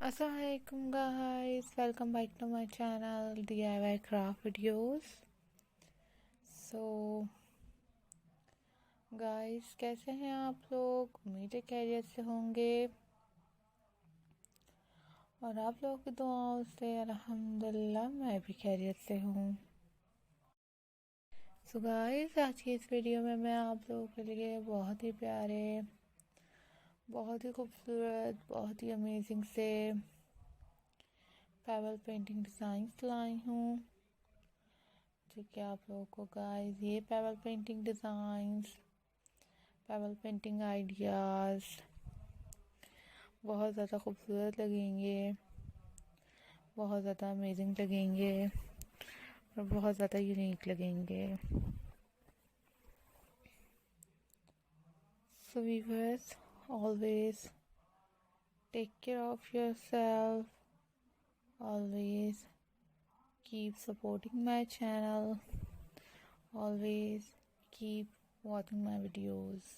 Assalamualaikum guys, welcome back to my channel DIY craft videos. So guys, कैसे हैं आप लोग? उम्मीद है खैरियत से होंगे और आप लोगों की दुआओं से अल्हम्दुलिल्लाह मैं भी खैरियत से हूँ। So guys, आज की इस वीडियो में मैं आप लोगों के लिए बहुत ही प्यारे, बहुत ही खूबसूरत, बहुत ही अमेजिंग से पेबल पेंटिंग डिज़ाइंस लाई हूँ। ठीक है आप लोगों को गाइस, ये payable painting designs, payable painting ideas बहुत ज़्यादा खूबसूरत लगेंगे, बहुत ज़्यादा अमेजिंग लगेंगे और बहुत ज़्यादा यूनिक लगेंगे। So viewers, always take care of yourself, always keep supporting my channel, always keep watching my videos.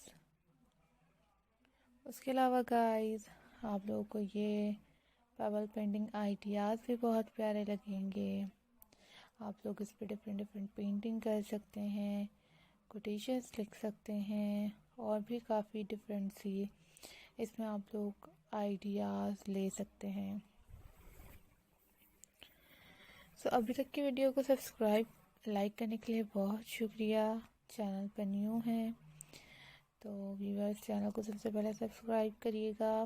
उसके अलावा गाइस, आप लोगों को ये पेबल पेंटिंग आइडियाज़ भी बहुत प्यारे लगेंगे। आप लोग इस पे डिफरेंट डिफरेंट पेंटिंग कर सकते हैं, कोटेशंस लिख सकते हैं और भी काफ़ी डिफरेंट सी इसमें आप लोग आइडियाज़ ले सकते हैं। सो अभी तक की वीडियो को सब्सक्राइब लाइक करने के लिए बहुत शुक्रिया। चैनल पर न्यू हैं तो व्यूअर्स चैनल को सबसे पहले सब्सक्राइब करिएगा,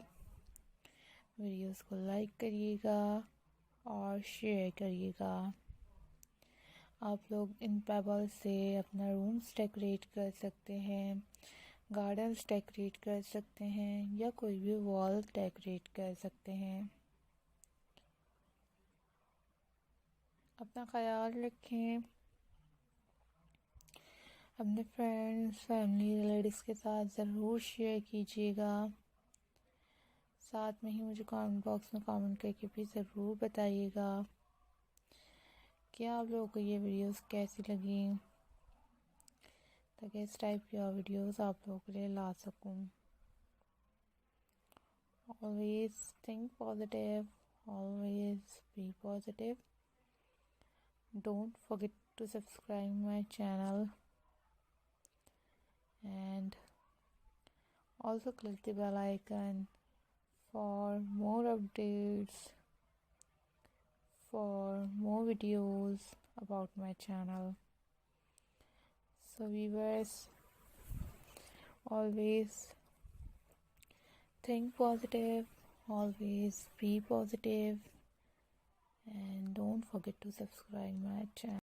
वीडियोस को लाइक करिएगा और शेयर करिएगा। आप लोग इन पेबल से अपना रूम्स डेकोरेट कर सकते हैं, गार्डन्स डेकोरेट कर सकते हैं या कोई भी वॉल डेकोरेट कर सकते हैं। अपना ख्याल रखें, अपने फ्रेंड्स, फैमिली, रिलेटिव्स के साथ ज़रूर शेयर कीजिएगा। साथ में ही मुझे कमेंट बॉक्स में कमेंट करके भी ज़रूर बताइएगा कि आप लोगों को ये वीडियोस कैसी लगी, ताकि इस टाइप की और वीडियोस आप लोगों के लिए ला सकूं। Always think positive, always be positive. Don't forget to subscribe my channel and also click the bell icon for more updates, for more videos about my channel. So viewers, always think positive, always be positive, and don't forget to subscribe my channel.